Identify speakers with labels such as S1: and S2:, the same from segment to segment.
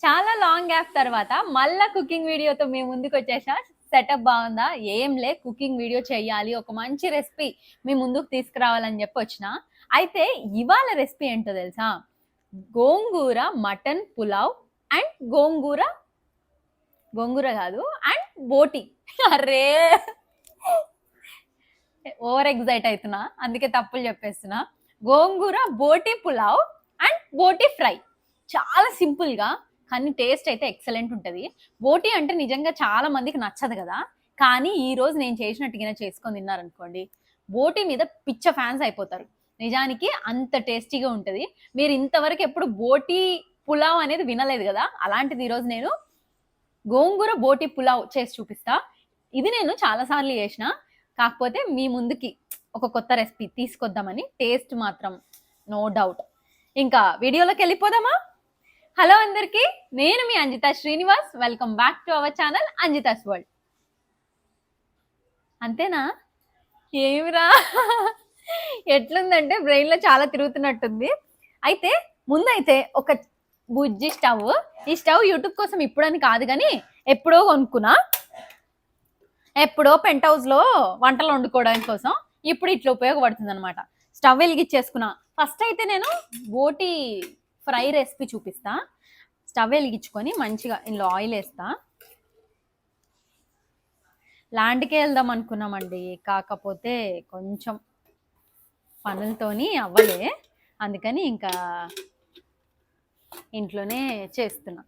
S1: చాలా long gap తర్వాత మళ్ళా కుకింగ్ వీడియోతో మేము ముందుకు వచ్చేసా. సెటప్ బాగుందా? ఏం లే, కుకింగ్ వీడియో చేయాలి, ఒక మంచి రెసిపీ మీ ముందుకు తీసుకురావాలని చెప్పి వచ్చిన. అయితే ఇవాళ రెసిపీ ఏంటో తెలుసా? గోంగూర మటన్ పులావ్ అండ్ గోంగూర కాదు అండ్ బోటి. అరే ఓవర్ ఎగ్జైట్ అవుతున్నా, అందుకే తప్పులు చెప్పేస్తున్నా. గోంగూర బోటి పులావ్ అండ్ బోటి ఫ్రై. చాలా సింపుల్గా కానీ టేస్ట్ అయితే ఎక్సలెంట్ ఉంటుంది. బోటి అంటే నిజంగా చాలా మందికి నచ్చదు కదా, కానీ ఈ రోజు నేను చేసినట్టుగా చేసుకొని తిన్నారనుకోండి, బోటి మీద పిచ్చ ఫ్యాన్స్ అయిపోతారు. నిజానికి అంత టేస్టీగా ఉంటుంది. మీరు ఇంతవరకు ఎప్పుడు బోటి పులావ్ అనేది వినలేదు కదా, అలాంటిది ఈరోజు నేను గోంగూర బోటి పులావ్ చేసి చూపిస్తా. ఇది నేను చాలాసార్లు చేసిన, కాకపోతే మీ ముందుకి ఒక కొత్త రెసిపీ తీసుకొద్దామని. టేస్ట్ మాత్రం నో డౌట్. ఇంకా వీడియోలోకి వెళ్ళిపోదామా? హలో అందరికీ, నేను మీ Anjitha Srinivas. Welcome back to our channel Anjitha's world. అంతేనా? ఏమిరా ఎట్లుందంటే బ్రెయిన్లో చాలా తిరుగుతున్నట్టుంది. అయితే ముందైతే ఒక బుజ్జి స్టవ్. ఈ స్టవ్ యూట్యూబ్ కోసం ఇప్పుడని కాదు కానీ ఎప్పుడో కొనుక్కున్నా, ఎప్పుడో పెంట్ హౌస్లో వంటలు వండుకోవడానికి కోసం. ఇప్పుడు ఇట్లా ఉపయోగపడుతుంది అనమాట. స్టవ్ వెలిగించేసుకున్నా. ఫస్ట్ అయితే నేను బోటి ఫ్రై రెసిపీ చూపిస్తా. స్టవ్ వెలిగించుకొని మంచిగా ఇందులో ఆయిల్ వేస్తా. ల్యాండ్కే వెళ్దాం అనుకున్నామండి, కాకపోతే కొంచెం పనులతోని అవ్వలే, అందుకని ఇంకా ఇంట్లోనే చేస్తున్నా.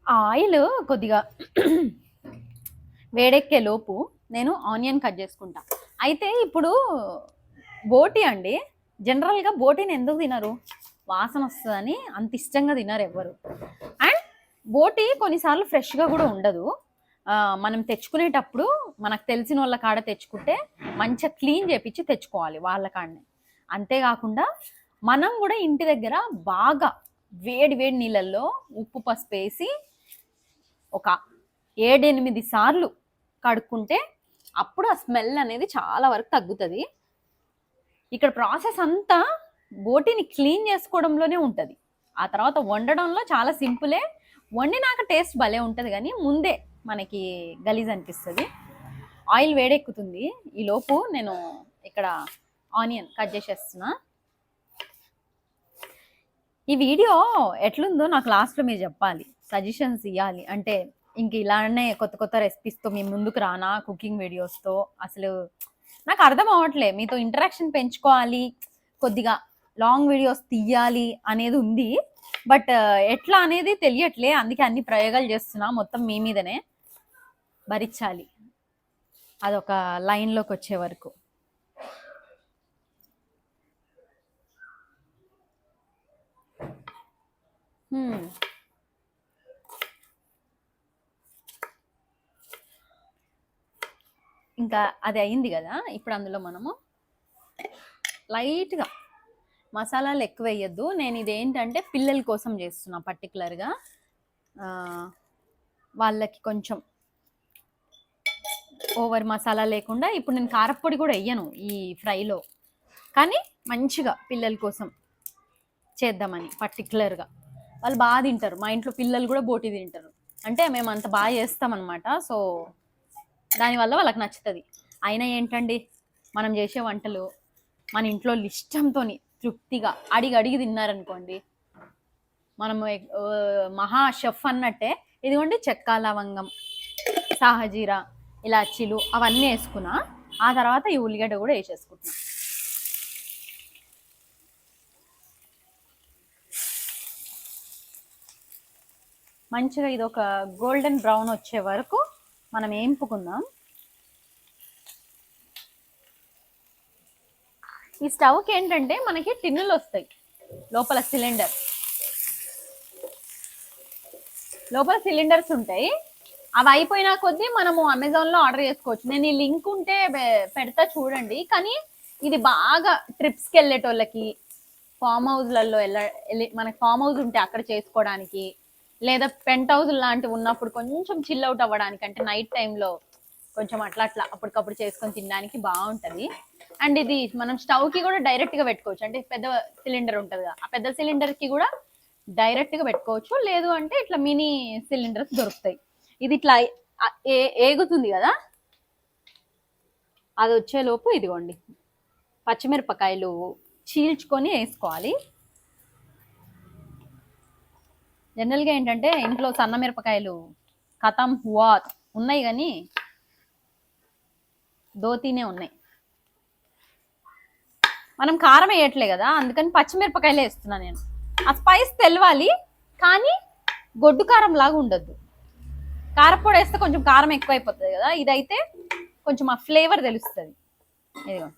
S1: ఆయిల్ కొద్దిగా వేడెక్కే లోపు నేను ఆనియన్ కట్ చేసుకుంటా. అయితే ఇప్పుడు బోటి అండి, జనరల్గా బోటీని ఎందుకు తినరు? వాసన వస్తుందని అంత ఇష్టంగా తినరు ఎవ్వరు. అండ్ బోటి కొన్నిసార్లు ఫ్రెష్గా కూడా ఉండదు. మనం తెచ్చుకునేటప్పుడు మనకు తెలిసిన వాళ్ళ కాడ తెచ్చుకుంటే మంచిగా క్లీన్ చేపించి తెచ్చుకోవాలి వాళ్ళ కాడనే. అంతేకాకుండా మనం కూడా ఇంటి దగ్గర బాగా వేడి నీళ్ళల్లో ఉప్పు పసుపు వేసి ఒక 7-8 సార్లు కడుక్కుంటే అప్పుడు ఆ స్మెల్ అనేది చాలా వరకు తగ్గుతుంది. ఇక్కడ ప్రాసెస్ అంతా బోటిని క్లీన్ చేసుకోవడంలోనే ఉంటుంది. ఆ తర్వాత వండడంలో చాలా సింపులే. వండినాక టేస్ట్ భలే ఉంటుంది, కానీ ముందే మనకి గలీజ్ అనిపిస్తుంది. ఆయిల్ వేడెక్కుతుంది. ఈలోపు నేను ఇక్కడ ఆనియన్ కట్ చేసేస్తున్నా. ఈ వీడియో ఎట్లుందో నాకు లాస్ట్లో మీరు చెప్పాలి, సజెషన్స్ ఇవ్వాలి. అంటే ఇంక ఇలానే కొత్త కొత్త రెసిపీస్తో మీ ముందుకు రానా, కుకింగ్ వీడియోస్తో. అసలు నాకు అర్థం అవ్వట్లే, మీతో ఇంటరాక్షన్ పెంచుకోవాలి, కొద్దిగా లాంగ్ వీడియోస్ తీయాలి అనేది ఉంది. బట్ ఎట్లా అనేది తెలియట్లే, అందుకే అన్ని ప్రయోగాలు చేస్తున్నా. మొత్తం మీ మీదనే భరించాలి అదొక లైన్లోకి వచ్చే వరకు. ఇంకా అది అయింది కదా, ఇప్పుడు అందులో మనము లైట్గా మసాలాలు ఎక్కువ వేయద్దు. నేను ఇదేంటంటే పిల్లల కోసం చేస్తున్నా పర్టికులర్గా. వాళ్ళకి కొంచెం ఓవర్ మసాలా లేకుండా. ఇప్పుడు నేను కారపొడి కూడా వేయను ఈ ఫ్రైలో, కానీ మంచిగా పిల్లల కోసం చేద్దామని పర్టికులర్గా. వాళ్ళు బాగా తింటారు, మా ఇంట్లో పిల్లలు కూడా బోటి తింటారు. అంటే మేము అంత బాగా చేస్తామన్నమాట, సో దానివల్ల వాళ్ళకి నచ్చుతుంది. అయినా ఏంటండి, మనం చేసే వంటలు మన ఇంట్లో ఇష్టంతో తృప్తిగా అడిగి తిన్నారనుకోండి, మనము మహా షెఫ్ అన్నట్టే. ఇదిగోండి చెక్క లవంగం సాహజీరా ఇలాచీలు అవన్నీ వేసుకున్నా. ఆ తర్వాత ఈ ఉల్లిగడ్డ కూడా వేసేసుకుంటున్నా. మంచిగా ఇది ఒక గోల్డెన్ బ్రౌన్ వచ్చే వరకు మనం వేంపుకుందాం. ఈ స్టవ్కి ఏంటంటే మనకి టిన్నులు వస్తాయి లోపల, సిలిండర్స్ ఉంటాయి. అవి అయిపోయినా కొద్దీ మనము అమెజాన్లో ఆర్డర్ చేసుకోవచ్చు. నేను ఈ లింక్ ఉంటే పెడతా చూడండి. కానీ ఇది బాగా ట్రిప్స్కి వెళ్ళేటోళ్ళకి, ఫామ్ హౌస్లలో మనకి ఫామ్ హౌస్ ఉంటే అక్కడ చేసుకోవడానికి, లేదా పెంట్ హౌస్ లాంటివి ఉన్నప్పుడు కొంచెం చిల్ అవుట్ అవ్వడానికి, అంటే నైట్ టైంలో కొంచెం అట్లా అప్పటికప్పుడు చేసుకొని తినడానికి బాగుంటుంది. అండ్ ఇది మనం స్టవ్కి కూడా డైరెక్ట్గా పెట్టుకోవచ్చు. అంటే పెద్ద సిలిండర్ ఉంటుంది కదా, ఆ పెద్ద సిలిండర్కి కూడా డైరెక్ట్గా పెట్టుకోవచ్చు, లేదు అంటే ఇట్లా మినీ సిలిండర్స్ దొరుకుతాయి. ఇది ఇట్లా ఏగుతుంది కదా, అది వచ్చేలోపు ఇదిగోండి పచ్చిమిరపకాయలు చీల్చుకొని వేసుకోవాలి. జనరల్గా ఏంటంటే ఇంట్లో సన్న మిరపకాయలు కథం హువా ఉన్నాయి, కానీ దోతీనే ఉన్నాయి. మనం కారం వేయట్లే కదా, అందుకని పచ్చిమిరపకాయలే వేస్తున్నా నేను. ఆ స్పైస్ తెలవాలి, కానీ గొడ్డు కారం లాగా ఉండద్దు. కారపొడి వేస్తే కొంచెం కారం ఎక్కువ అయిపోతుంది కదా, ఇదైతే కొంచెం ఆ ఫ్లేవర్ తెలుస్తుంది. ఇదిగో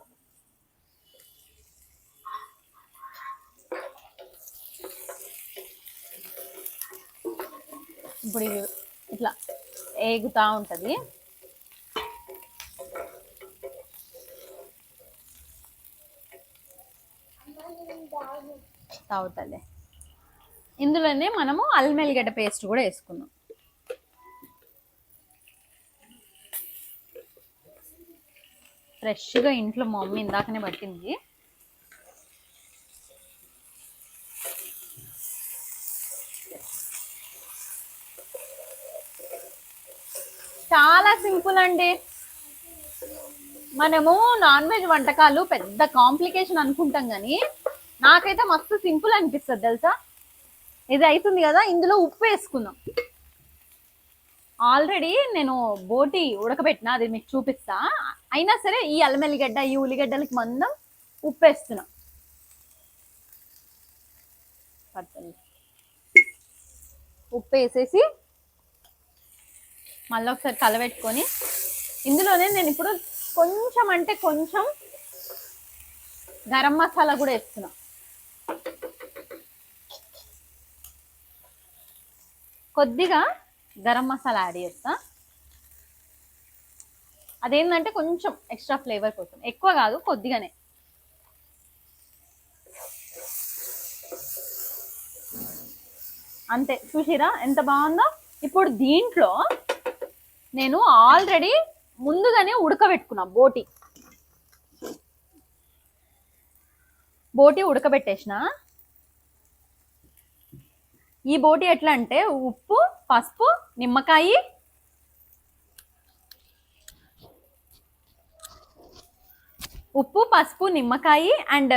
S1: ఇప్పుడు ఇది ఇట్లా ఏగుతా ఉంటుంది. తాగుతుంది. ఇందులోనే మనము అల్లం వెల్లిగడ్డ పేస్ట్ కూడా వేసుకుందాం. ఫ్రెష్గా ఇంట్లో మా మమ్మీ ఇందాకనే పట్టింది. చాలా సింపుల్ అండి. మనము నాన్ వెజ్ వంటకాలు పెద్ద కాంప్లికేషన్ అనుకుంటాం, కానీ నాకైతే మస్తు సింపుల్ అనిపిస్తుంది తెలుసా. ఇది అవుతుంది కదా, ఇందులో ఉప్పు వేసుకుందాం. ఆల్రెడీ నేను బోటి ఉడకబెట్టిన, అది మీకు చూపిస్తా. అయినా సరే ఈ అల్లం ఎల్లిగడ్డ ఈ ఉల్లిగడ్డలకి మందం ఉప్పు వేస్తున్నా. ఉప్పు వేసేసి మళ్ళీ ఒకసారి కలబెట్టుకొని ఇందులోనే నేను ఇప్పుడు కొంచెం అంటే కొంచెం గరం మసాలా కూడా వేస్తున్నా. కొద్దిగా గరం మసాలా యాడ్ చేస్తా. అదేంటంటే కొంచెం ఎక్స్ట్రా ఫ్లేవర్ కోసం, ఎక్కువ కాదు కొద్దిగానే. అంతే, చూసిరా ఎంత బాగుందో. ఇప్పుడు దీంట్లో నేను ఆల్రెడీ ముందుగానే ఉడకబెట్టుకున్నా బోటి ఉడకబెట్టేసిన. ఈ బోటి ఎట్లా అంటే ఉప్పు, పసుపు, నిమ్మకాయ, అండ్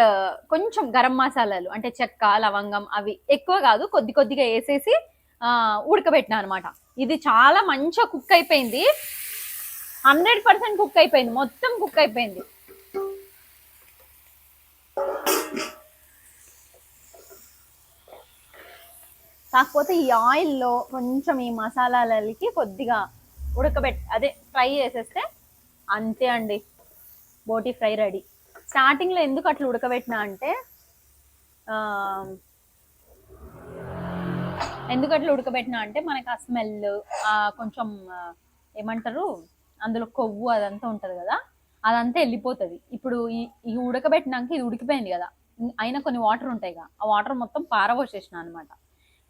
S1: కొంచెం గరం మసాలాలు అంటే చెక్క, లవంగం, అవి ఎక్కువ కాదు కొద్ది కొద్దిగా వేసేసి ఉడకబెట్టినా అనమాట. ఇది చాలా మంచిగా కుక్ అయిపోయింది. 100% కుక్ అయిపోయింది, మొత్తం కుక్ అయిపోయింది. కాకపోతే ఈ ఆయిల్లో కొంచెం ఈ మసాలాలకి కొద్దిగా అదే ఫ్రై చేసేస్తే అంతే అండి, బోటి ఫ్రై రెడీ. స్టార్టింగ్లో ఎందుకు అట్లా ఉడకబెట్టినా అంటే మనకు ఆ స్మెల్, కొంచెం ఏమంటారు అందులో కొవ్వు అదంతా ఉంటుంది కదా, అదంతా వెళ్ళిపోతుంది. ఇప్పుడు ఈ ఉడకబెట్టినాక ఇది ఉడికిపోయింది కదా, అయినా కొన్ని వాటర్ ఉంటాయిగా, ఆ వాటర్ మొత్తం పారబోసేసిన అనమాట.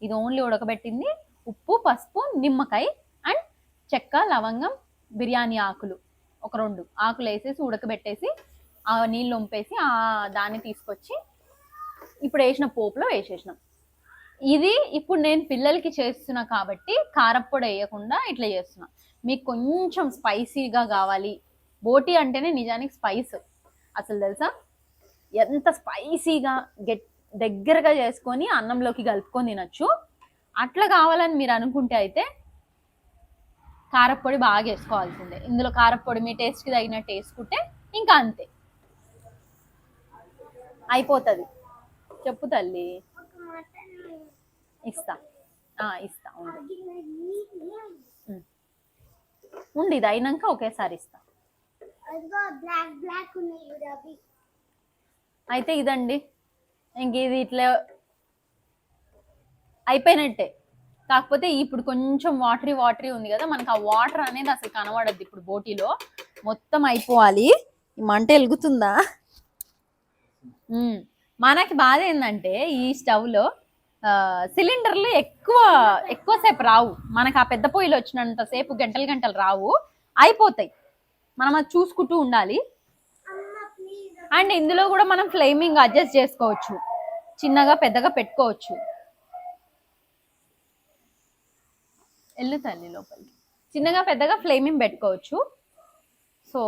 S1: ఇది ఓన్లీ ఉడకబెట్టింది. ఉప్పు, పసుపు, నిమ్మకాయ అండ్ చెక్క, లవంగం, బిర్యానీ ఆకులు ఒక 2 ఆకులు వేసేసి ఉడకబెట్టేసి ఆ నీళ్ళు వంపేసి దాన్ని తీసుకొచ్చి ఇప్పుడు వేసిన పోపులో వేసేసినాం. ఇది ఇప్పుడు నేను పిల్లలకి చేస్తున్నా కాబట్టి కారప్పొడి వేయకుండా ఇట్లా చేస్తున్నా. మీకు కొంచెం స్పైసీగా కావాలి, బోటి అంటేనే నిజానికి స్పైస్ అసలు తెలుసా, ఎంత స్పైసీగా దగ్గరగా చేసుకొని అన్నంలోకి కలుపుకొని తినచ్చు. అట్లా కావాలని మీరు అనుకుంటే అయితే కారప్పొడి బాగా వేసుకోవాల్సిందే. ఇందులో కారప్పొడి మీ టేస్ట్కి తగినట్టు వేసుకుంటే ఇంకా అంతే అయిపోతుంది. చెప్పు తల్లి. ఇస్తా ఉండి ఇది అయినాక ఒకేసారి ఇస్తా. అయితే ఇదండి, ఇంక ఇది ఇట్లా అయిపోయినట్టే. కాకపోతే ఇప్పుడు కొంచెం వాటరీ ఉంది కదా, మనకు ఆ వాటర్ అనేది అసలు కనబడద్దు. ఇప్పుడు బోటీలో మొత్తం అయిపోవాలి. ఈ మంట వెలుగుతుందా? మనకి బాధ ఏంటంటే ఈ స్టవ్లో సిలిండర్లు ఎక్కువసేపు రావు. మనకు ఆ పెద్ద పొయ్యిలు వచ్చినంత సేపు గంటలు రావు, అయిపోతాయి. మనం అది చూసుకుంటూ ఉండాలి. అండ్ ఇందులో కూడా మనం ఫ్లేమింగ్ అడ్జస్ట్ చేసుకోవచ్చు, చిన్నగా పెద్దగా పెట్టుకోవచ్చు. ఎల్లు తల్లి లోపలికి. చిన్నగా పెద్దగా ఫ్లేమింగ్ పెట్టుకోవచ్చు. సో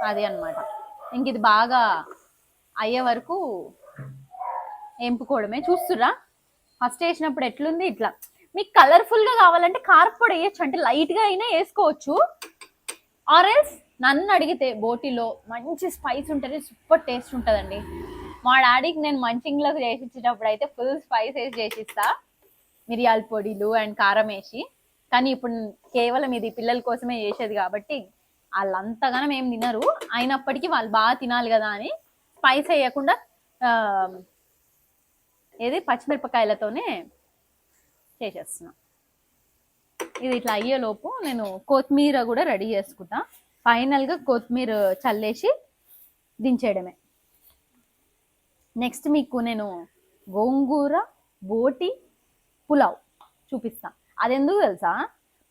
S1: అది అన్నమాట. ఇంక ఇది బాగా అయ్యే వరకు ఎంపుకోవడమే. చూస్తురా ఫస్ట్ వేసినప్పుడు ఎట్లుంది, ఇట్లా. మీకు కలర్ఫుల్గా కావాలంటే కారపొడి వేయచ్చు, అంటే లైట్గా అయినా వేసుకోవచ్చు. ఆరెల్స్ నన్ను అడిగితే బోటిలో మంచి స్పైస్ ఉంటుంది, సూపర్ టేస్ట్ ఉంటుందండి. మా డాడీకి నేను మంచింగ్లోకి చేసి ఇచ్చేటప్పుడు అయితే ఫుల్ స్పైస్ వేసి చేసిస్తా, మిరియాల పొడిలు అండ్ కారం వేసి. కానీ ఇప్పుడు కేవలం ఇది పిల్లల కోసమే చేసేది కాబట్టి వాళ్ళంతగానం ఏం తినరు, అయినప్పటికీ వాళ్ళు బాగా తినాలి కదా అని స్పైస్ వేయకుండా ఏది పచ్చిమిరపకాయలతోనే చేసేస్తున్నా. ఇది ఇట్లా అయ్యేలోపు నేను కొత్తిమీర కూడా రెడీ చేసుకుంటా. ఫైనల్గా కొత్తిమీర చల్లేసి దించేయడమే. నెక్స్ట్ మీకు నేను గోంగూర బోటి పులావ్ చూపిస్తా. అది ఎందుకు తెలుసా,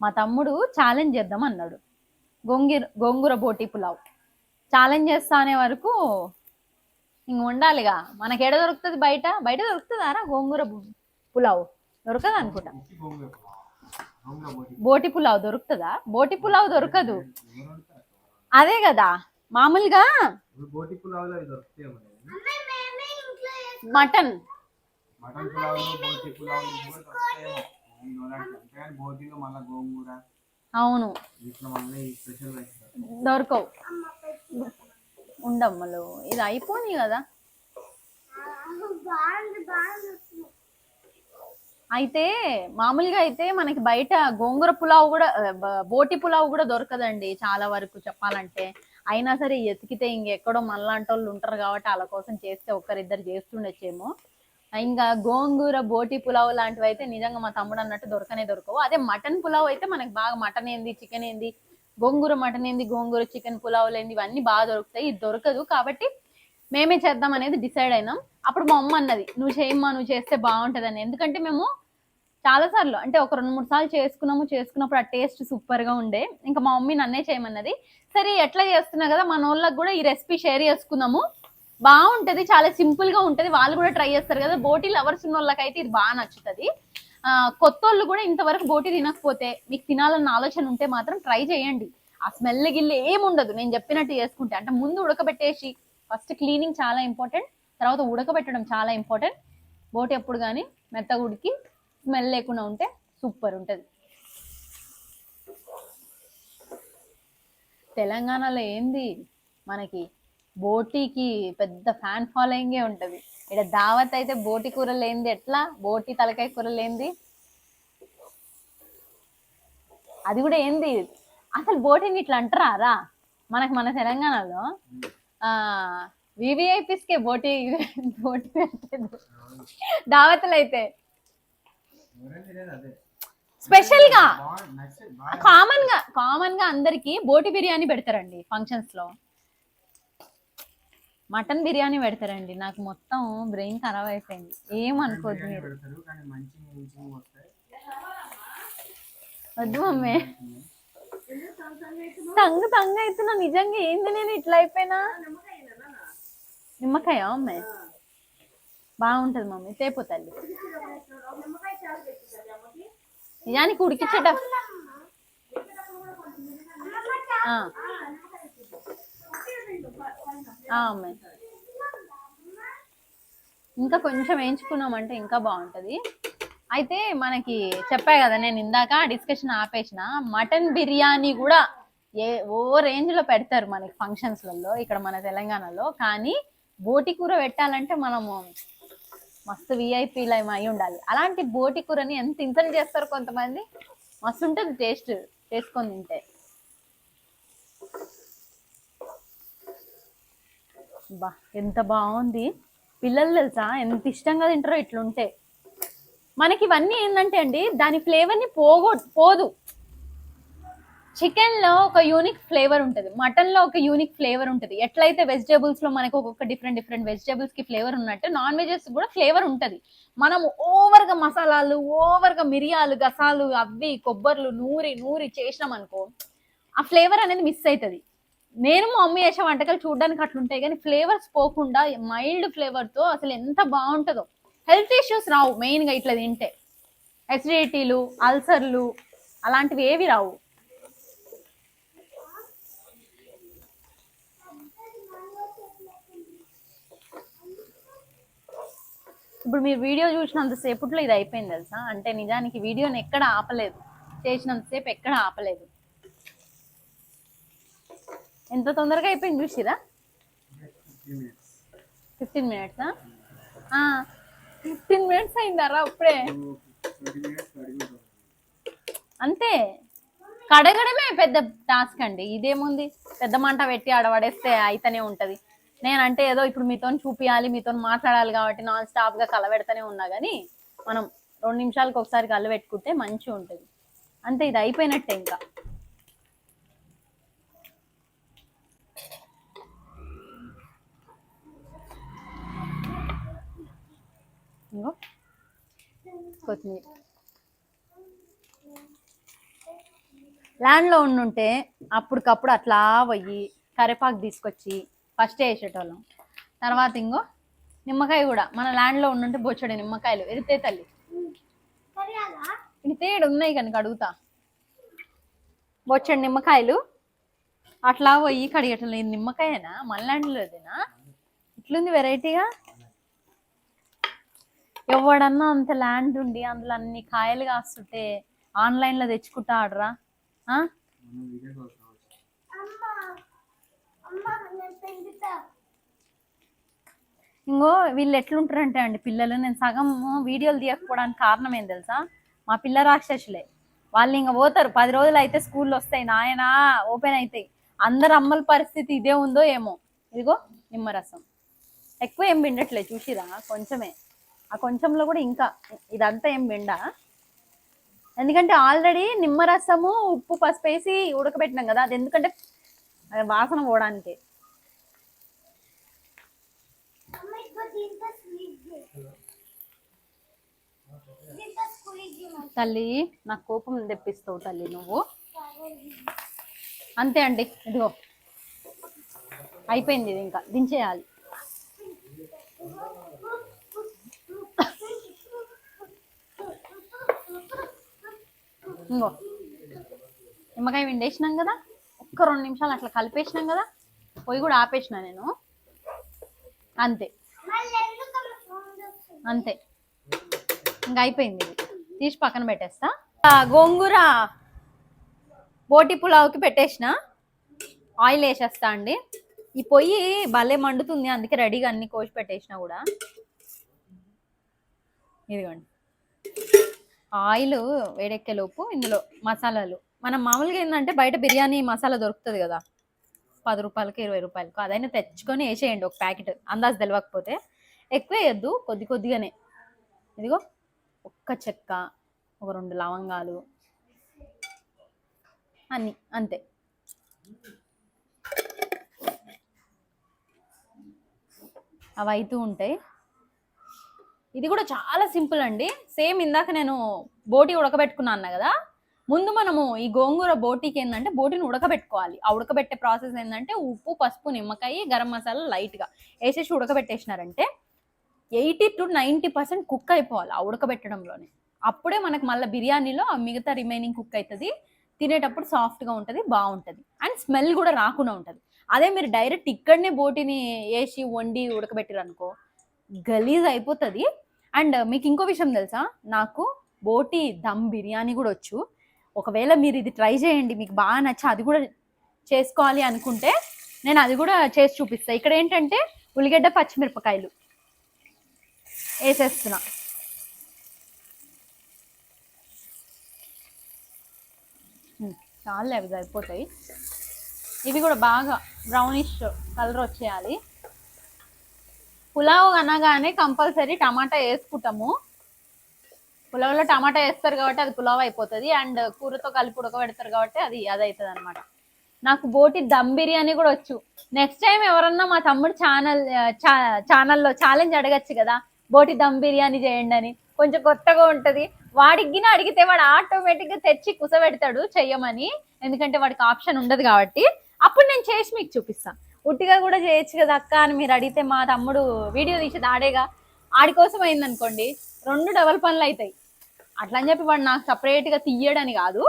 S1: మా తమ్ముడు ఛాలెంజ్ చేద్దాం అన్నాడు, గోంగూర బోటి పులావ్ ఛాలెంజ్ చేస్తా అనే వరకు ఇంక ఉండాలిగా. మనకి ఎడ దొరుకుతుంది, బయట దొరుకుతుందారా గోంగూర పులావ్? దొరకదు అనుకుంటా. బోటి పులావ్ దొరుకుతుందా? బోటి పులావ్ దొరకదు, అదే కదా మామూలుగా మటన్. అవును దొరకవు, ఉండమ్మలు. ఇది అయిపోయి కదా. అయితే మామూలుగా అయితే మనకి బయట గోంగూర పులావ్ కూడా బోటి పులావ్ కూడా దొరకదండి చాలా వరకు చెప్పాలంటే. అయినా సరే ఎతికితే ఇంకెక్కడో మనలాంటి వాళ్ళు ఉంటారు కాబట్టి వాళ్ళ కోసం చేస్తే ఒక్కరిద్దరు చేస్తుండొచ్చేమో. ఇంకా గోంగూర బోటి పులావ్ లాంటివి అయితే నిజంగా మా తమ్ముడు అన్నట్టు దొరకవు. అదే మటన్ పులావ్ అయితే మనకి బాగా మటన్ ఏంది, చికెన్ ఏంది, గోంగూర మటన్ ఏంది, గోంగూర చికెన్ పులావులు ఏంది, ఇవన్నీ బాగా దొరుకుతాయి. ఇది దొరకదు కాబట్టి మేమే చేద్దాం అనేది డిసైడ్ అయినాం. అప్పుడు మా అమ్మ అన్నది, నువ్వు చేయమ్మా, నువ్వు చేస్తే బాగుంటుందని. ఎందుకంటే మేము చాలా సార్లు అంటే ఒక 2-3 సార్లు చేసుకున్నప్పుడు ఆ టేస్ట్ సూపర్ గా ఉండే. ఇంకా మా మమ్మీ నన్నే చేయమన్నది. సరే ఎట్లా చేస్తున్నా కదా మన వాళ్ళకి కూడా ఈ రెసిపీ షేర్ చేసుకుందాము, బాగుంటది, చాలా సింపుల్ గా ఉంటది, వాళ్ళు కూడా ట్రై చేస్తారు కదా. బోటీ లవర్స్ ఉన్న వాళ్ళకైతే ఇది బాగా నచ్చుతుంది. కొత్త వాళ్ళు కూడా ఇంతవరకు బోటీ తినకపోతే మీకు తినాలన్న ఆలోచన ఉంటే మాత్రం ట్రై చేయండి. ఆ స్మెల్ గిల్లు ఏముండదు నేను చెప్పినట్టు చేసుకుంటే. అంటే ముందు ఉడకబెట్టేసి, ఫస్ట్ క్లీనింగ్ చాలా ఇంపార్టెంట్, తర్వాత ఉడకబెట్టడం చాలా ఇంపార్టెంట్. బోటీ ఎప్పుడు కానీ మెత్తగా ఉడికి స్మెల్ లేకుండా ఉంటే సూపర్ ఉంటుంది. తెలంగాణలో ఏంది మనకి బోటీకి పెద్ద ఫ్యాన్ ఫాలోయింగే ఉంటుంది. ఇక్కడ దావత్ అయితే బోటి కూర లేనిది ఎట్లా, బోటి తలకాయ కూర లేనిది. అది కూడా ఏంది అసలు బోటిని ఇట్లా అంటారా మన తెలంగాణలో వివిఐపీస్కే బోటి పెట్టేది దావతులు అయితే. స్పెషల్ గా కామన్ గా అందరికి బోటి బిర్యానీ పెడతారండి ఫంక్షన్స్ లో, మటన్ బిర్యానీ పెడతారండి. నాకు మొత్తం బ్రెయిన్ ఖరాబ్ అయిపోయింది, ఏమనుకోద్దు మీరు. వద్దు మమ్మీ, తంగ అవుతున్నా నిజంగా. ఏంది నేను ఇట్లా అయిపోయినా? నిమ్మకాయ అమ్మాయి బాగుంటది మమ్మీ, తేపోతాలి. నిజానికి ఉడికిచ్చేట అమ్మాయి ఇంకా కొంచెం వేయించుకున్నామంటే ఇంకా బాగుంటది. అయితే మనకి చెప్పా కదా నేను ఇందాక డిస్కషన్ ఆపేసిన, మటన్ బిర్యానీ కూడా ఓ రేంజ్ లో పెడతారు మనకి ఫంక్షన్స్లలో ఇక్కడ మన తెలంగాణలో. కానీ బోటి కూర పెట్టాలంటే మనము మస్తు విఐపీలు అయి ఉండాలి. అలాంటి బోటి కూరని ఎంత ఇన్సల్ట్ చేస్తారు కొంతమంది. మస్తు ఉంటుంది టేస్ట్, చేసుకొని తింటే. బా ఎంత బాగుంది, పిల్లలు తెలుసా ఎంత ఇష్టంగా తింటారో ఇట్లుంటే. మనకి ఇవన్నీ ఏంటంటే అండి దాని ఫ్లేవర్ని పోదు. చికెన్ లో ఒక యూనిక్ ఫ్లేవర్ ఉంటుంది, మటన్ లో ఒక యూనిక్ ఫ్లేవర్ ఉంటుంది. ఎట్లయితే వెజిటేబుల్స్ లో మనకు ఒక్కొక్క డిఫరెంట్ వెజిటేబుల్స్ కి ఫ్లేవర్ ఉన్నట్టు నాన్ వెజెస్ కూడా ఫ్లేవర్ ఉంటుంది. మనం ఓవర్ గా మసాలాలు, ఓవర్ గా మిరియాలు, గసాలు, అవి కొబ్బర్లు నూరి చేసినాం అనుకో, ఆ ఫ్లేవర్ అనేది మిస్ అవుతుంది. నేను మా మమ్మీ చేసే వంటకాలు చూడడానికి అట్లుంటాయి, కానీ ఫ్లేవర్స్ పోకుండా మైల్డ్ ఫ్లేవర్ తో అసలు ఎంత బాగుంటుందో. హెల్త్ ఇష్యూస్ రావు మెయిన్ గా ఇట్లా తింటే. అసిడిటీలు, అల్సర్లు అలాంటివి ఏవి రావు. ఇప్పుడు మీరు వీడియో చూసినంతసేపట్లో ఇది అయిపోయింది తెలుసా. అంటే నిజానికి వీడియోని ఎక్కడ ఆపలేదు, చేసినంతసేపు ఎక్కడ ఆపలేదు. ఎంత తొందరగా అయిపోయింది చూసిరా. 15 మినిట్సా? 15 మినిట్స్ అయిందారా అప్పుడే? అంతే, కడగడమే పెద్ద టాస్క్ అండి. ఇదేముంది, పెద్ద మంట పెట్టి ఆడబడేస్తే అయితేనే ఉంటది. నేనంటే ఏదో ఇప్పుడు మీతో చూపించాలి, మీతో మాట్లాడాలి కాబట్టి నాన్ స్టాప్ గా కలబెడతానే ఉన్నా, కానీ మనం 2 నిమిషాలకు ఒకసారి కళ్ళు పెట్టుకుంటే మంచిగా ఉంటుంది. అంతే, ఇది అయిపోయినట్టే. ఇంకా కొత్తిమీర ల్యాండ్లో ఉండుంటే అప్పటికప్పుడు అట్లా పోయి కరివేపాకు తీసుకొచ్చి ఫస్ట్ వేసేటోళ్ళం. తర్వాత నిమ్మకాయ కూడా మన ల్యాండ్లో ఉండుంటే బొచ్చడి నిమ్మకాయలు ఎరితే తల్లి ఇడితేడు ఉన్నాయి కనుక అడుగుతా. బొచ్చడి నిమ్మకాయలు అట్లా పోయి కడిగేటోళ్ళం. ఇది నిమ్మకాయనా మన ల్యాండ్లోదేనా? ఇట్లుంది వెరైటీగా. ఎవడన్నా అంత ల్యాండ్ ఉండి అందులో అన్ని కాయలు కాస్తుంటే ఆన్లైన్లో తెచ్చుకుంటా ఆడరా? వీళ్ళు ఎట్లుంటారంటే అండి పిల్లలు, నేను సగం వీడియోలు తీయకపోవడానికి కారణం ఏం తెలుసా, మా పిల్ల రాక్షసులే. వాళ్ళు పోతారు 10 రోజులు అయితే స్కూల్లో వస్తాయి, నాయనా ఓపెన్ అవుతాయి. అందరు అమ్మల పరిస్థితి ఇదే ఉందో ఏమో. ఇదిగో నిమ్మరసం ఎక్కువ ఏం పిండట్లేదు చూసిరా, కొంచెమే. ఆ కొంచెంలో కూడా ఇంకా ఇదంతా ఏం పిండా, ఎందుకంటే ఆల్రెడీ నిమ్మరసము ఉప్పు పసుపు వేసి ఉడకబెట్టినాం కదా. అది ఎందుకంటే వాసన పోవడానికి. తల్లి నాకు కోపం తెప్పిస్తావు తల్లి నువ్వు. అంతే అండి, ఇదిగో అయిపోయింది. ఇది ఇంకా దించేయాలి. ఇంకో నిమ్మకాయ విండేసినాం కదా, ఒక్క 2 నిమిషాలు అట్లా కలిపేసినాం కదా, పొయ్యి కూడా ఆపేసిన నేను. అంతే అంతే, ఇంకా అయిపోయింది. ఇది తీసి పక్కన పెట్టేస్తా. గోంగూర బోటి పులావ్కి పెట్టేసిన, ఆయిల్ వేసేస్తా అండి. ఈ పొయ్యి భలే మండుతుంది, అందుకే రెడీగా అన్ని కోసి పెట్టేసిన కూడా. ఇదిగోండి ఆయిల్ వేడెక్కేలోపు ఇందులో మసాలాలు. మనం మామూలుగా ఏంటంటే బయట బిర్యానీ మసాలా దొరుకుతుంది కదా, 10 రూపాయలకి 20 రూపాయలకు, అదైనా తెచ్చుకొని వేసేయండి ఒక ప్యాకెట్, అందాజు తెలియకపోతే. ఎక్కువ వేయద్దు, కొద్ది కొద్దిగానే. ఇదిగో ఒక్క చెక్క, ఒక 2 లవంగాలు, అన్నీ అంతే. అవి అవుతూ ఉంటాయి. ఇది కూడా చాలా సింపుల్ అండి. సేమ్ ఇందాక నేను బోటి ఉడకబెట్టుకున్నాను అన్న కదా, ముందు మనము ఈ గోంగూర బోటీకి ఏంటంటే బోటిని ఉడకబెట్టుకోవాలి. ఆ ఉడకబెట్టే ప్రాసెస్ ఏంటంటే ఉప్పు పసుపు నిమ్మకాయ గరం మసాలా లైట్గా వేసేసి ఉడకబెట్టేసినారంటే 80 to 90% కుక్ అయిపోవాలి ఆ ఉడకబెట్టడంలోనే. అప్పుడే మనకు మళ్ళీ బిర్యానీలో ఆ మిగతా రిమైనింగ్ కుక్ అవుతుంది, తినేటప్పుడు సాఫ్ట్గా ఉంటుంది, బాగుంటుంది, అండ్ స్మెల్ కూడా రాకుండా ఉంటుంది. అదే మీరు డైరెక్ట్ ఇక్కడనే బోటిని వేసి వండి ఉడకబెట్టారనుకో గలీజ్ అయిపోతుంది. అండ్ మీకు ఇంకో విషయం తెలుసా, నాకు బోటి దమ్ బిర్యానీ కూడా వచ్చు. ఒకవేళ మీరు ఇది ట్రై చేయండి, మీకు బాగా నచ్చి అది కూడా చేసుకోవాలి అనుకుంటే నేను అది కూడా చేసి చూపిస్తాను. ఇక్కడ ఏంటంటే ఉల్లిగడ్డ పచ్చిమిరపకాయలు వేసేస్తున్నా. చాలా అవి సరిపోతాయి. ఇవి కూడా బాగా బ్రౌనిష్ కలర్ వచ్చేయాలి. పులావ్ అనగానే కంపల్సరీ టమాటా వేసుకుంటాము. పులావ్లో టమాటా వేస్తారు కాబట్టి అది పులావ్ అయిపోతుంది, అండ్ కూరతో కలిపి ఉడకబెడతారు కాబట్టి అది అవుతుంది అనమాట. నాకు బోటి దమ్ బిర్యానీ కూడా వచ్చు. నెక్స్ట్ టైం ఎవరన్నా మా తమ్ముడు ఛానల్లో ఛాలెంజ్ అడగచ్చు కదా, బోటి దమ్ బిర్యానీ చేయండి అని. కొంచెం కొత్తగా ఉంటుంది. వాడికి అడిగితే వాడు ఆటోమేటిక్గా తెచ్చి కుసబెడతాడు చెయ్యమని, ఎందుకంటే వాడికి ఆప్షన్ ఉండదు కాబట్టి. అప్పుడు నేను చేసి మీకు చూపిస్తాను. ఉట్టిగా కూడా చేయొచ్చు కదా అక్క అని మీరు అడిగితే, మా తమ్ముడు వీడియో తీసేది ఆడేగా, ఆడి కోసం అయిందనుకోండి 2 డబల్ పనులు అవుతాయి. అట్లా అని చెప్పి వాడు నాకు సపరేట్గా తీయడని కాదు,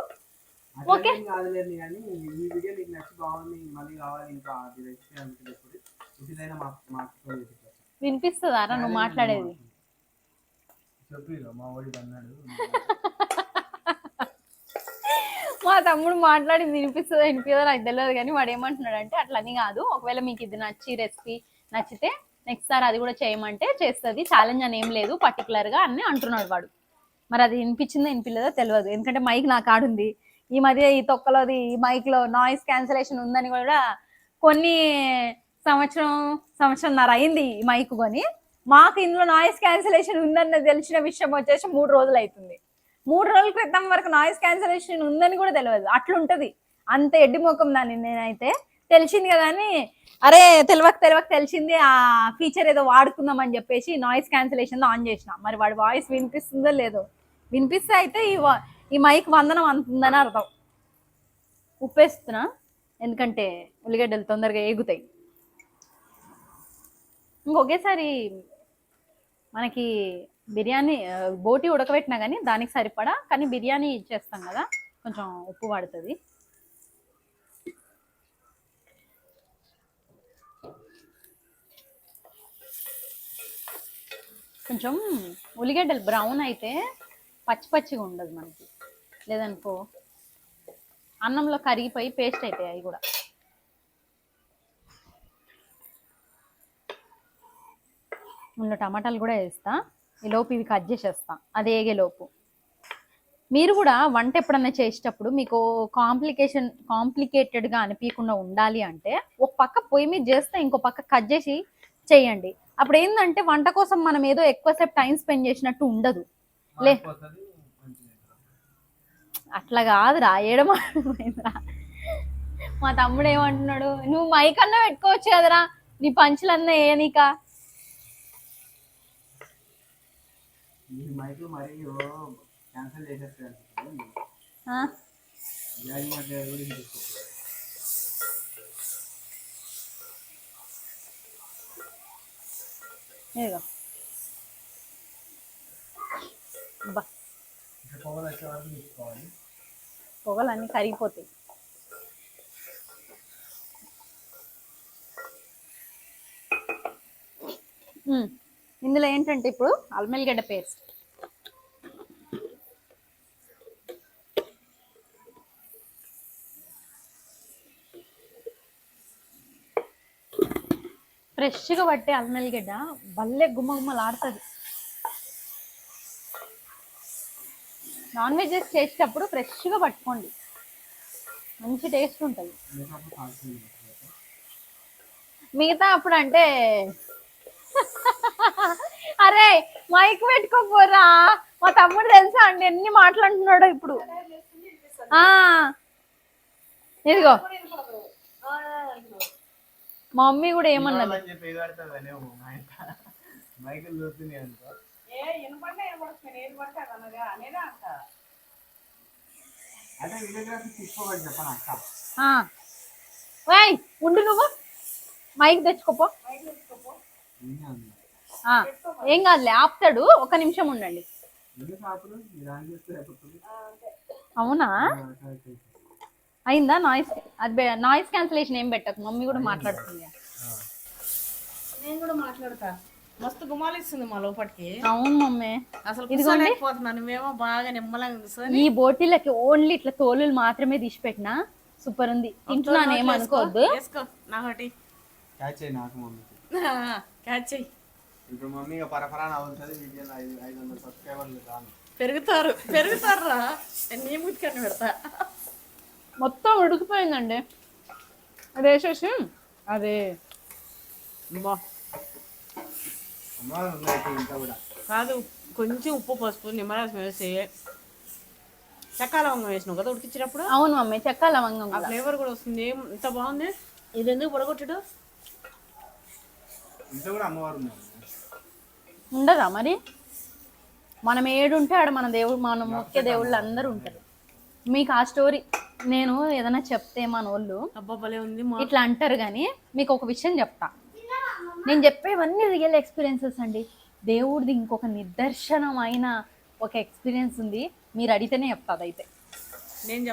S1: ఓకే
S2: కాదులేదు కానీ ఈ వీడియో నీకు నచ్చి బాగుంది మళ్ళీ కావాలి ఇంకా అది రెసిపీ అనుకునేప్పుడు ఇదైనా మాకు
S1: వినిపిస్తుందారా నువ్వు మాట్లాడేది?
S2: చెప్పిరా మా వాడికి అన్నాడు.
S1: మా తమ్ముడు మాట్లాడింది వినిపిస్తుందో వినిపిదో నాకు తెలియదు, కానీ వాడు ఏమంటున్నాడు అంటే అట్లని కాదు, ఒకవేళ మీకు ఇది నచ్చి రెసిపీ నచ్చితే నెక్స్ట్ సార్ అది కూడా చేయమంటే చేస్తుంది, ఛాలెంజ్ అని ఏం లేదు పర్టికులర్గా అని అంటున్నాడు వాడు. మరి అది వినిపించిందో వినిపించలేదో తెలియదు, ఎందుకంటే మైక్ నా కాడుంది. ఈ మధ్య ఈ తొక్కలోది ఈ మైక్లో నాయిస్ క్యాన్సలేషన్ ఉందని కూడా కొన్ని సంవత్సరంన్నర అయింది ఈ మైక్ కొని. మాకు ఇందులో నాయిస్ క్యాన్సలేషన్ ఉందన్న తెలిసిన విషయం వచ్చేసి 3 రోజులు అవుతుంది. 3 రోజుల క్రితం వరకు నాయిస్ క్యాన్సలేషన్ ఉందని కూడా తెలియదు. అట్లుంటది, అంత ఎడ్డి ముఖం దాన్ని. నేనైతే తెలిసింది కదా అని అరే తెలియక తెలిసింది ఆ ఫీచర్ ఏదో వాడుకుందామని చెప్పేసి నాయిస్ క్యాన్సలేషన్ ఆన్ చేసిన. మరి వాడి వాయిస్ వినిపిస్తుందో లేదో, వినిపిస్తే అయితే ఈ మైక్ వందనం అంతుందని అర్థం. ఉప్పేస్తున్నా ఎందుకంటే ఉల్లిగడ్డలు తొందరగా ఏగుతాయి. ఇంకొకేసారి మనకి బిర్యానీ బోటి ఉడకబెట్టినా కానీ దానికి సరిపడా, కానీ బిర్యానీ చేస్తాం కదా కొంచెం ఉప్పు పడుతుంది. కొంచెం ఉల్లిగడ్డలు బ్రౌన్ అయితే పచ్చిగా ఉండదు మనకి, లేదనుకో అన్నంలో కరిగిపోయి పేస్ట్ అవుతాయి అవి కూడా. ఇందులో టమాటాలు కూడా వేస్తా, ఈ లోపు ఇవి కట్ చేసేస్తా అది ఏగే లోపు. మీరు కూడా వంట ఎప్పుడన్నా చేసేటప్పుడు మీకు కాంప్లికేటెడ్గా అనిపించకుండా ఉండాలి అంటే ఒక పక్క పొయ్యి మీద చేస్తే ఇంకో పక్క కట్ చేసి చేయండి. అప్పుడు ఏంటంటే వంట కోసం మనం ఏదో ఎక్కువసేపు టైం స్పెండ్ చేసినట్టు ఉండదు. లే అట్లా కాదురా, ఏడమైందిరా. మా తమ్ముడు ఏమంటున్నాడు, నువ్వు మైక్ అన్నా పెట్టుకోవచ్చు కదరా నీ పంచులన్నా ఏనిక. ఇదిగో పొగలన్నీ కరిగిపోతాయి. ఇందులో ఏంటంటే ఇప్పుడు అల్లం ఎల్లిగడ్డ పేస్ట్, ఫ్రెష్గా పట్టే అల్లం ఎల్లిగడ్డ భలే గుమ్మగుమ్మలాడుతుంది. నాన్ వెజ్ చేసేటప్పుడు ఫ్రెష్గా పట్టుకోండి, మంచి టేస్ట్ ఉంటుంది. మిగతా అప్పుడు అంటే అరే మైక్ పెట్టుకోపోరా, మా తమ్ముడు తెలుసా అండి ఎన్ని మాట్లాడుతున్నాడో ఇప్పుడు. ఇదిగో మా మమ్మీ కూడా ఏమన్నది, ఉండు నువ్వు మైక్ తెచ్చుకోపో. ఏం కాదులే ఆపుతాడు, 1 నిమిషం ఉండండి. అవునా అయిందా నాయిస్? అది నాయిస్ క్యాన్సిలేషన్ ఏం పెట్టకు, మమ్మీ కూడా మాట్లాడుతుంది.
S3: నేను కూడా మాట్లాడతా, మస్తు గుమాలిస్తుంది మా లోపలికి.
S1: అవును మమ్మీ,
S3: అసలు కూర్చోలేకపోతున్నాను, మేమో బాగా నిమ్మలంగా కూర్చొని.
S1: ఈ బోటీలకి ఓన్లీ ఇట్లా తోలులు మాత్రమే తీసి పెట్టినా సూపర్ ఉంది. తింటున్నాను ఏమనుకోవద్దు.
S3: నాకటి క్యాచ్ చెయ్యి.
S2: ఇప్పుడు మమ్మీ పరపరా అవుతుంది, 500 సబ్స్క్రైబర్లు రాను.
S3: పెరుగుతారా నీ ముట్టుకని పెడతా.
S1: మొత్తం ఉడికిపోయిందండి, అది వేసేసి అదే
S3: కాదు కొంచెం ఉప్పు పసుపు నిమ్మరసం వేసి చెక్క లవంగం వేసినావు కదా ఉడికించినప్పుడు.
S1: అవును మమ్మీ, చెక్క లవంగం
S3: ఆ ఫ్లేవర్ కూడా వస్తుంది, ఎంత బాగుంది. ఇది ఎందుకు పొడగొట్టాడు?
S1: ఉండదా మరి, మనం ఏడుంటే ఆడ మన దేవుడు, మన ముఖ్య దేవుళ్ళు అందరూ ఉంటారు. మీకు ఆ స్టోరీ నేను ఏదైనా చెప్తే మన వాళ్ళు
S3: అబ్బాబలే ఉంది
S1: ఇట్లా అంటారు, కానీ మీకు ఒక విషయం చెప్తా. నేను చెప్పేవన్నీ రియల్ ఎక్స్పీరియన్సెస్ అండి. దేవుడిది ఇంకొక నిదర్శనమైన ఒక ఎక్స్పీరియన్స్ ఉంది, మీరు అడిగితేనే చెప్తా. అదైతే
S3: నేను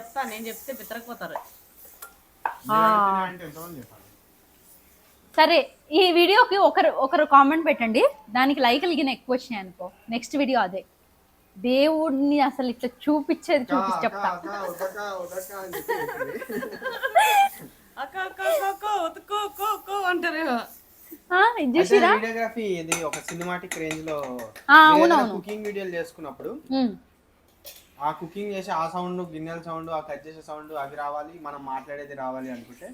S3: చెప్తే పితరకపోతారు.
S2: అంటే ఎంతమంది చెప్పాలి?
S1: సరే ఈ వీడియోకి ఒకరు కామెంట్ పెట్టండి, దానికి లైక్లు గిన ఎక్కువ వచ్చినాయి అనుకో, నెక్స్ట్ వీడియో అదే దేవుడిని అసలు ఇట్లా చూపించేది చూపించి చెప్తా.
S3: అక్క అక్క అక్క ఒతుకో అంటారు.
S1: ఇది చూసిరా
S2: వీడియోగ్రఫీ ఇది ఒక సినిమాటిక్ రేంజ్ లో
S1: అవునవును
S2: కుకింగ్ వీడియోలు చేసుకున్నప్పుడు ఆ కుకింగ్ చేసే ఆ సౌండ్, గిన్నెల సౌండ్, ఆ కట్ చేసే సౌండ్ అవి రావాలి, మనం మాట్లాడేది రావాలి అనుకుంటే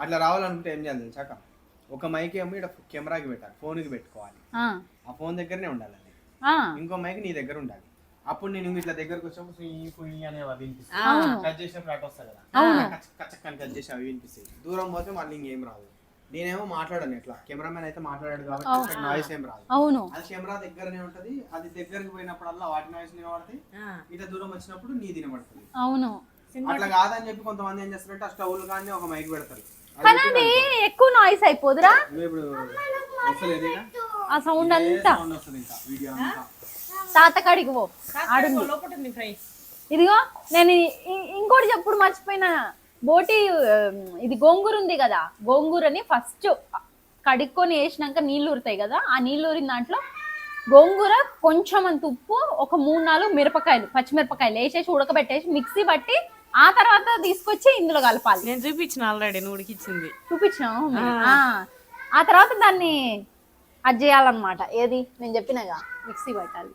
S2: అట్లా రావాలనుకుంటే ఏం చేయాలి తెలుసాక, ఒక మైక్ ఏమో ఇక్కడ కెమెరాకి పెట్టాలి, ఫోన్కి పెట్టుకోవాలి, ఆ ఫోన్ దగ్గరనే ఉండాలి, ఇంకో మైక్ నీ దగ్గర ఉండాలి. అప్పుడు నేను ఇట్లా దగ్గరకు వచ్చినప్పుడు పుయ్యి అనేవి అవి వినిపిస్తాయి, కట్ చేసినప్పుడు అటు వస్తాయి కదా, కచ్చక్కని కట్ చేసి అవి వినిపిస్తాయి. దూరం పోతే మళ్ళీ ఇంకేం రాదు. నేనేమో మాట్లాడాను, ఎట్లా కెమెరామెన్ అయితే మాట్లాడాడు కాబట్టి నాయిస్ ఏం రాదు.
S1: అవును,
S2: అది కెమెరా దగ్గరనే ఉంటది, అది దగ్గరికి పోయినప్పుడల్లా వాటి నాయిస్ వినబడతాయి, ఇట్లా దూరం వచ్చినప్పుడు నీ వినబడుతుంది.
S1: అవును
S2: అట్లా కాదని చెప్పి కొంతమంది ఏం చేస్తారంటే ఆ స్టవ్ కానీ ఒక మైక్ పెడతారు,
S1: కానీ అది ఎక్కువ నాయిస్ అయిపోదురా,
S2: ఇప్పుడు వస్తలేదు
S1: ఆ సౌండ్ అంతా
S2: వస్తుంది, ఇంకా వీడియో అంతా
S1: తాతకాడికి పో ఆడుంది.
S3: లోపల ఫ్రై.
S1: ఇదిగో నేను ఇంకోటి చెప్పుడు మర్చిపోయినా, బోటి ఇది గోంగూర ఉంది కదా, గోంగూరని ఫస్ట్ కడుక్కొని వేసినాక నీళ్ళు ఊరుతాయి కదా, ఆ నీళ్ళు ఊరిన దాంట్లో గోంగూర కొంచెం అంత ఉప్పు, ఒక 3-4 మిరపకాయలు, పచ్చిమిరపకాయలు వేసేసి ఉడకబెట్టేసి మిక్సీ పట్టి ఆ తర్వాత తీసుకొచ్చి ఇందులో కలపాలి.
S3: నేను చూపించిన ఆల్రెడీ, నువ్వు ఉడికిచ్చింది
S1: చూపించాము. ఆ తర్వాత దాన్ని అది చేయాలన్నమాట, ఏది నేను చెప్పినగా మిక్సీ పట్టాలి.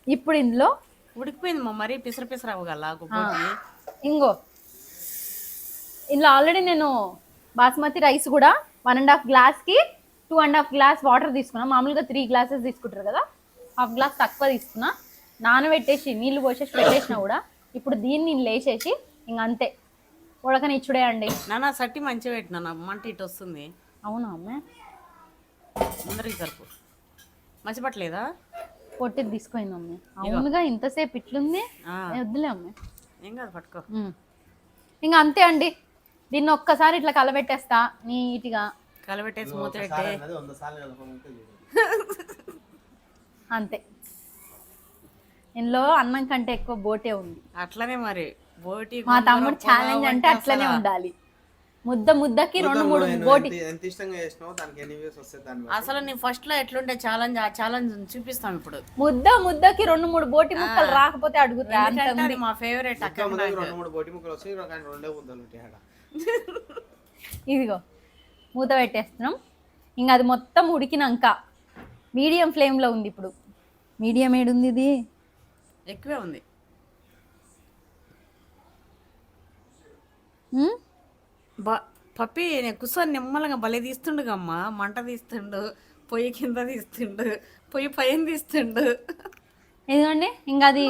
S1: ఇప్పుడు ఇందులో
S3: ఉడికిపోయింది మరి పిసర అవ్వగల
S1: ఇంకో ఇందులో ఆల్రెడీ నేను బాస్మతి రైస్ కూడా 1.5 గ్లాస్కి 2.5 గ్లాస్ వాటర్ తీసుకున్నా. మామూలుగా 3 గ్లాసెస్ తీసుకుంటారు కదా, 1/2 గ్లాస్ తక్కువ తీసుకున్నా. నానబెట్టేసి నీళ్లు పోసేసి పెట్టేసినా కూడా ఇప్పుడు దీన్ని లేచేసి ఇంక అంతే ఉడకనిచ్చుడే అండి.
S3: నాన్న సట్టి మంచిగా పెట్టినా, మంట ఇటు వస్తుంది.
S1: అవునా అమ్మే,
S3: ముందరికి సరుపు మంచి పట్టలేదా,
S1: పొట్టిది తీసుకుపోయింది అమ్మే. అవునుగా ఇంతసేపు ఇట్లుంది, వద్దులే అమ్మే,
S3: ఏం కాదు పట్టుకో.
S1: ఇంకా అంతే అండి, దీన్ని ఒక్కసారి ఇట్లా కలబెట్టేస్తా నీట్గా,
S3: కలబెట్టేసి మూత పెట్టే
S1: అంతే. ఇందులో అన్నం కంటే ఎక్కువ బోటే ఉంది.
S3: అట్లనే మరి బోటి
S1: మా తమ్ముడు ఛాలెంజ్ అంటే అట్లనే ఉండాలి. ముద్దకి 2-3 బోటి.
S2: ఎంత ఇష్టంగా చేసినావు, దానికి ఎన్ని వ్యూస్ వస్తాయి దాని
S3: అసలు నీ ఫస్ట్ లో ఎట్లుండే ఛాలెంజ్, ఆ ఛాలెంజ్ చూపిస్తాం ఇప్పుడు.
S1: ముద్దకి 2-3 బోటి ముక్కలు రాకపోతే అడుగుతా.
S3: మా ఫేవరెట్.
S2: 2-3 బోటి ముక్కలు వస్తాయి, కానీ 2 ముద్దలు ఉంటాయి.
S1: ఇదిగో మూత పెట్టేస్తున్నాం. ఇంకా అది మొత్తం ఉడికినాక మీడియం ఫ్లేమ్లో ఉంది. ఇప్పుడు మీడియం ఏడుంది, ఇది
S3: ఎక్కువే ఉంది. పప్పి నేను కూర్చొని నిమ్మలంగా భలే తీస్తుండుగమ్మా, మంట తీస్తుండు, పొయ్యి కింద తీస్తుండు, పొయ్యి పైన తీస్తుండు.
S1: ఎందుకండి ఇంకా అది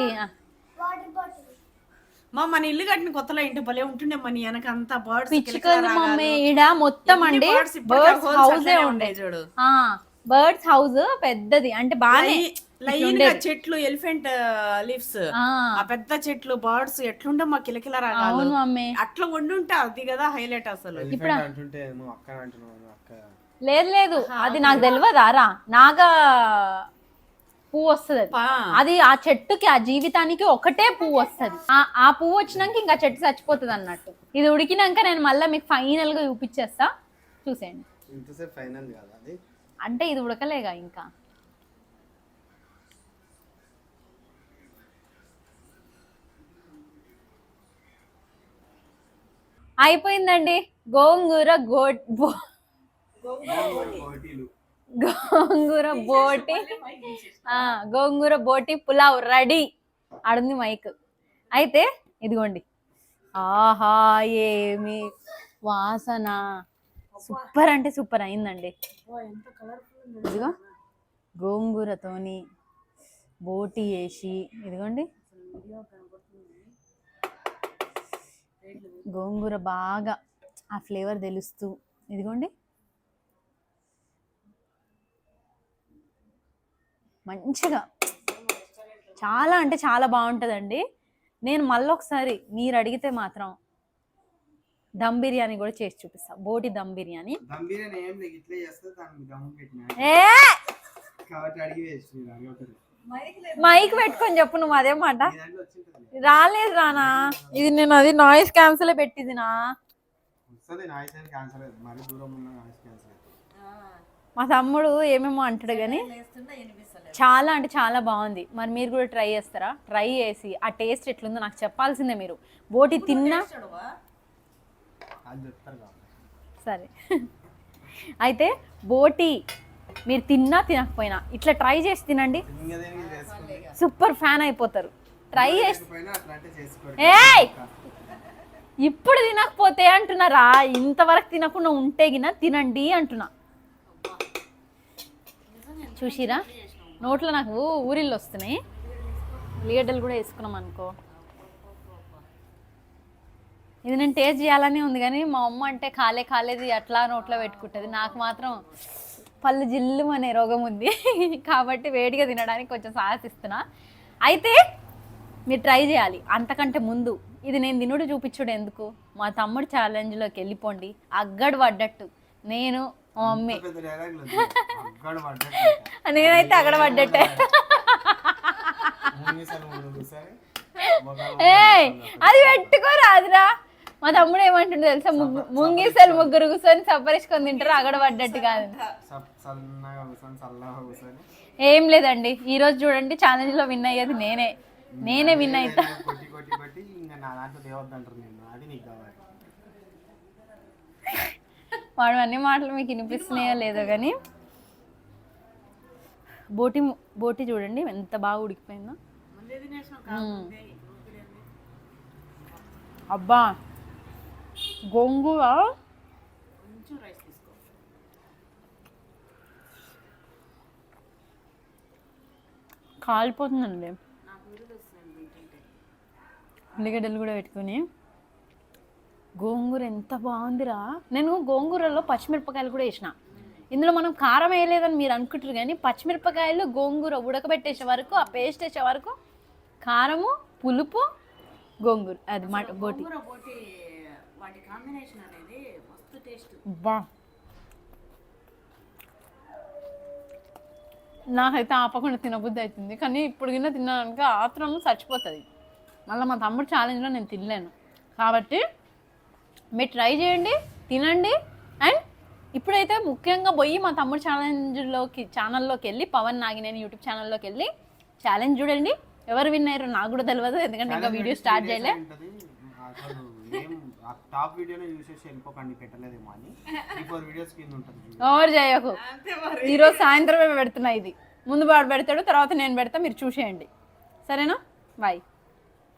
S3: మన ఇల్లు కట్టిన కొత్తలో ఇంటి భలే ఉంటుండే, మన వెనక అంతా బర్డ్స్
S1: పిచ్చుకలు మమ్మీ ఈడ మొత్తం అండి బర్డ్స్ హౌసే ఉండే చూడు. బర్డ్స్ హౌస్ పెద్దది అంటే బాగా
S3: లైన్ చెట్లు, ఎలిఫెంట్ లీవ్స్, ఆ పెద్ద చెట్లు, బర్డ్స్ ఎట్లుండే మా కిలకిల రాగాలు అట్లా వండుంటే అది కదా హైలైట్. అసలు
S1: లేదు అది నాకు తెలియదారా, నాగా పువ్వు వస్తుంది అది ఆ చెట్టుకి, ఆ జీవితానికి ఒకటే పువ్వు వస్తుంది. ఆ పువ్వు వచ్చినాక ఇంకా చెట్టు చచ్చిపోతుంది అన్నట్టు. ఇది ఉడికినాక నేను మళ్ళీ మీకు ఫైనల్ గా చూపించేస్తా, చూసేయండి. అంటే ఇది ఉడకలేగా ఇంకా. అయిపోయిందండి గోంగూర గోంగూర బోటి పులావ్ రెడీ. ఆడుంది మైక్. అయితే ఇదిగోండి, ఆహా ఏమి వాసన, సూపర్ అంటే సూపర్ అయిందండి. ఇదిగో గోంగూరతోని బోటి వేసి, ఇదిగోండి గోంగూర బాగా ఆ ఫ్లేవర్ తెలుస్తూ, ఇదిగోండి మంచిగా చాలా అంటే చాలా బాగుంటుందండి. నేను మళ్ళొకసారి మీరు అడిగితే మాత్రం దమ్ బిర్యానీ కూడా చేసి చూపిస్తా, బోటి దమ్ బిర్యానీ.
S2: కాబట్టి అడిగి వేసి ఒకటి
S1: మైక్ పెట్టుకొని చెప్పు నువ్వు అదే మాట.
S2: నీ దాంట్లో వచ్చింటుంది
S1: రాలేదు రానా, ఇది నేను అది నాయిస్ క్యాన్సిల్ పెట్టింది నా.
S2: వస్తుంది నాయిస్ అని క్యాన్సర్ అవుతుంది, మరి దూరం ఉన్న నాయిస్ క్యాన్సర్ అవుతుంది.
S1: మా తమ్ముడు ఏమేమో అంటాడు కానీ చాలా అంటే చాలా బాగుంది. మరి మీరు కూడా ట్రై చేస్తారా? ట్రై చేసి ఆ టేస్ట్ ఎట్లుందో నాకు చెప్పాల్సిందే. మీరు బోటి తిన్నా
S2: అది చెప్తారు కాబట్టి
S1: సరే. అయితే బోటి మీరు తిన్నా తినకపోయినా ఇట్లా ట్రై చేసి తినండి,
S2: ఇంకా దేనికి చేసుకోండి,
S1: సూపర్ ఫ్యాన్ అయిపోతారు. ట్రై చేసి
S2: లేకపోయినా అట్లాంటి చేసుకోండి.
S1: ఏయ్ ఇప్పుడు తినకపోతే అంటున్నారా, ఇంతవరకు తినకుండా ఉంటే గిన తినండి అంటున్నా. చూసిరా నోట్లో నాకు ఊరిళ్ళు వస్తున్నాయి. ఉల్లిగడ్డలు కూడా వేసుకున్నాం అనుకో. ఇది నేను టేస్ట్ చేయాలని ఉంది కానీ మా అమ్మ అంటే కాలేది అట్లా నోట్లో పెట్టుకుంటుంది. నాకు మాత్రం పళ్ళు జిల్లు అనే రోగం ఉంది కాబట్టి వేడిగా తినడానికి కొంచెం సాహసిస్తున్నా. అయితే మీరు ట్రై చేయాలి. అంతకంటే ముందు ఇది నేను తినుడు చూపించుడు ఎందుకు, మా తమ్ముడు ఛాలెంజ్లోకి వెళ్ళిపోండి. అగ్గడు పడ్డట్టు నేను మా మమ్మీ,
S2: పెద్ద డైలాగులు వద్దు. అగ్గడు పడ్డట్టు.
S1: నేనైతే అక్కడ పడ్డట్టే.
S2: ముంగిసలు మూడు కూర్చొని మొగాలు
S1: ఏయ్ అది పెట్టుకోరాదురా. మా తమ్ముడు ఏమంటుండే తెలుసా, ముంగీసలు ముగ్గురు కూర్చొని సబ్బరించుకొని తింటారు, అగడ పడ్డట్టు కాదు.
S2: సన్నగా కూర్చొని చల్లగా కూర్చొని
S1: ఏం లేదండి, ఈ రోజు చూడండి ఛాలెంజ్ లో విన్ అయ్యేది నేనే విన్ అవుతా.
S2: కొట్టి కొట్టి కొట్టి ఇంకా నా దాంట్లో దేవద్దంటారు నేను, అది నీకు కావాలి.
S1: వాడు అన్ని మాటలు మీకు వినిపిస్తున్నాయో లేదో కానీ బోటి చూడండి ఎంత బాగా ఉడికిపోయిందో. అబ్బా గోంగూర కాలిపోతుందండి. ఉల్లిగడ్డలు కూడా పెట్టుకుని గోంగూర ఎంత బాగుందిరా. నేను గోంగూరలో పచ్చిమిరపకాయలు కూడా వేసిన. ఇందులో మనం కారం వేయలేదని మీరు అనుకుంటారు కానీ పచ్చిమిరపకాయలు గోంగూర ఉడకబెట్టేసే వరకు, ఆ పేస్ట్ వేసే వరకు కారము పులుపు గోంగూర అది మాట బోటి. బా నాకైతే ఆపకుండా తినబుద్ధి అవుతుంది, కానీ ఇప్పుడు కింద తిన్నాక ఆత్రం చచ్చిపోతుంది. మళ్ళీ మా తమ్ముడు ఛాలెంజ్లో నేను తినలేను. కాబట్టి మీరు ట్రై చేయండి, తినండి. అండ్ ఇప్పుడైతే ముఖ్యంగా పోయి మా తమ్ముడు ఛానల్లోకి వెళ్ళి, పవన్ నాగినేని యూట్యూబ్ ఛానల్లోకి వెళ్ళి ఛాలెంజ్ చూడండి. ఎవరు విన్ అయ్యారో నాకు కూడా తెలియదు, ఎందుకంటే ఇంకా వీడియో స్టార్ట్ చేయలే.
S2: టాప్ వీడియోనే చూసేసి వెళ్ళిపోకండి, పెట్టలేదేమో అని 3-4 వీడియోస్ కింద ఉంటుంది.
S1: ఓవర్ చేయకు. ఈరోజు సాయంత్రమే పెడుతున్నా. ఇది ముందు వాడు పెడతాడు, తర్వాత నేను పెడతా, మీరు చూసేయండి. సరేనా? బాయ్.